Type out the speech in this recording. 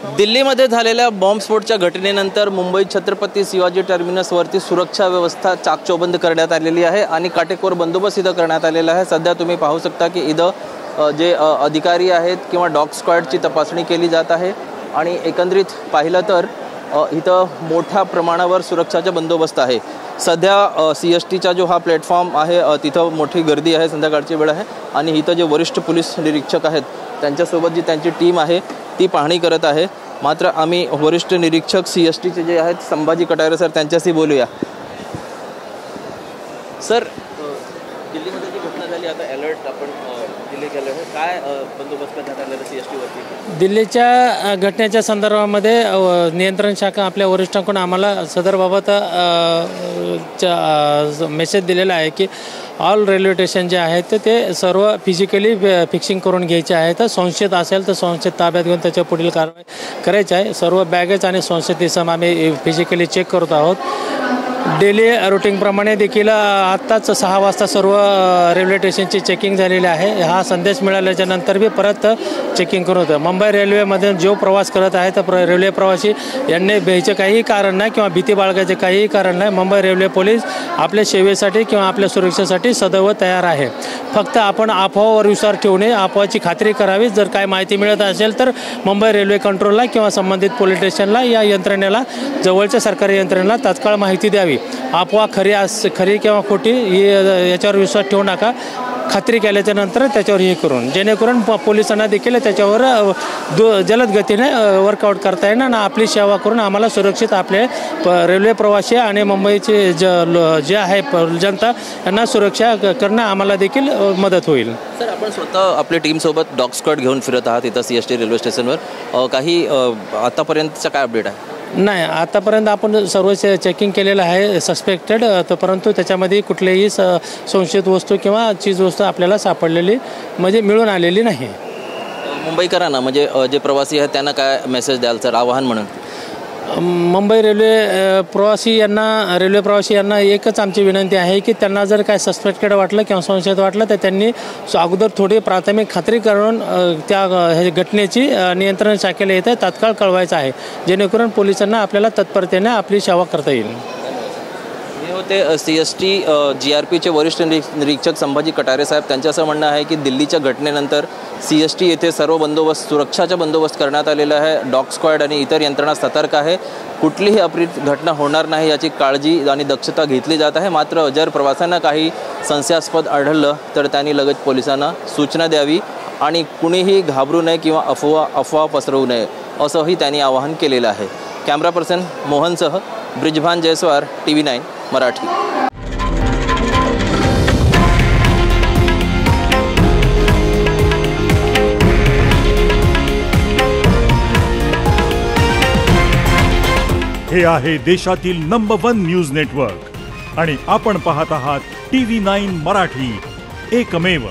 दिल्लीमध्ये झालेल्या बॉम्बस्फोटच्या घटनेनंतर मुंबई छत्रपती शिवाजी टर्मिनसवरती सुरक्षा व्यवस्था चाकचौबंद करण्यात आलेली आहे आणि काटेकोर बंदोबस्त इथं करण्यात आलेला आहे। सध्या तुम्ही पाहू शकता की इथं जे अधिकारी आहेत किंवा डॉग स्क्वॉडची तपासणी केली जात आहे आणि एकंदरीत पाहिलं तर इथं मोठ्या प्रमाणावर सुरक्षाचा बंदोबस्त आहे। सध्या CSTचा जो हा प्लॅटफॉर्म आहे तिथं मोठी गर्दी आहे, संध्याकाळची वेळ आहे आणि इथं जे वरिष्ठ पोलीस निरीक्षक आहेत त्यांच्यासोबत जी त्यांची टीम आहे ती पाहणी करत आहे। मात्र आम्ही वरिष्ठ निरीक्षक CSTचे जे आहेत संभाजी कटारे सर त्यांच्याशी बोलूया। सर, दिल्लीमध्ये जी घटना झाली आता अलर्ट आपण दिले गेले आहे, काय बंदोबस्त करण्यात आलेला CSTवरती? दिल्लीच्या घटनेच्या संदर्भामध्ये नियंत्रण शाखा आपल्या वरिष्ठांकडून आम्हाला सदरबाबत मेसेज दिलेला आहे की ऑल रेल्वे स्टेशन जे आहेत ते सर्व फिजिकली फिक्सिंग करून घ्यायचे आहेत। संशयित असेल तर संशयित ताब्यात घेऊन त्याच्या पुढील कारवाई करायची आहे। सर्व बॅगेज आणि संशयित इसम आम्ही फिजिकली चेक करत आहोत। डेली रुटीनप्रमाणे देखील आत्ताच 6 वाजता सर्व रेल्वे स्टेशनची चेकिंग झालेली आहे। हा संदेश मिळाल्याच्या नंतर बी परत चेकिंग करून होतं। मुंबई रेल्वेमध्ये जो प्रवास करत आहे तर रेल्वे प्रवासी यांनी भ्यायचे काहीही कारण नाही किंवा भीती बाळगायचे काहीही कारण नाही। मुंबई रेल्वे पोलीस आपल्या सेवेसाठी किंवा आपल्या सुरक्षेसाठी सदैव तयार आहे। फक्त आपण अफवावर विश्वास ठेवणे, अफवाची खात्री करावी। जर काय माहिती मिळत असेल तर मुंबई रेल्वे कंट्रोलला किंवा संबंधित पोलीस स्टेशनला या यंत्रणेला, जवळच्या सरकारी यंत्रणेला तात्काळ माहिती द्यावी। अफवा खरी किंवा खोटी याच्यावर विश्वास ठेवू नका। खात्री केल्याच्या नंतर त्याच्यावर हे करून जेणेकरून पोलिसांना देखील त्याच्यावर जलद गतीने वर्कआउट करता येईल आणि आपली सेवा करून आम्हाला सुरक्षित आपले रेल्वे प्रवासी आणि मुंबईचे जे आहे जनता यांना सुरक्षा करणं आम्हाला देखील मदत होईल। सर, आपण स्वतः आपल्या टीमसोबत डॉग स्क्वॉड घेऊन फिरत आहात इथं CST रेल्वे स्टेशनवर, काही आतापर्यंतचा काय अपडेट आहे? नाही, आतापर्यंत आपण सर्व चेकिंग केलेलं आहे सस्पेक्टेड, परंतु त्याच्यामध्ये कुठलीही संशयित वस्तू किंवा चीजवस्तू आपल्याला सापडलेली म्हणजे मिळून आलेली नाही। मुंबईकरांना म्हणजे जे प्रवासी आहेत त्यांना काय मेसेज द्याल सर, आवाहन म्हणून? मुंबई रेल्वे प्रवासी यांना एकच आमची विनंती आहे की त्यांना जर काय सस्पेक्टेड वाटलं किंवा संशयित वाटलं तर त्यांनी अगोदर थोडी प्राथमिक खात्री करून त्या घटनेची नियंत्रण शाखेला येथे तात्काळ कळवायचं आहे, जेणेकरून पोलिसांना आपल्याला तत्परतेने आपली सेवा करता येईल। हे होते CST GRPचे वरिष्ठ निरीक्षक संभाजी कटारे साहेब। त्यांचं असं म्हणणं आहे की दिल्लीच्या घटनेनंतर CST येथे सर्व सुरक्षाचा बंदोबस्त करण्यात आलेला आहे। डॉग स्क्वॉड आणि इतर यंत्रणा सतर्क आहे, कुठलीही अप्रिय घटना होणार नाही याची काळजी आणि दक्षता घेतली जात आहे। मात्र जर प्रवाशांना काही संशयास्पद आढळलं तर त्यांनी लगेच पोलिसांना सूचना द्यावी आणि कुणीही घाबरू नये किंवा अफवा पसरवू नये असंही त्यांनी आवाहन केलेलं आहे। कॅमेरा पर्सन मोहनसह ब्रिजभान जयस्वार, TV9 मराठी। हे आहे देशातील नंबर 1 न्यूज नेटवर्क आणि आपण पाहत आहात TV9 मराठी, एकमेव।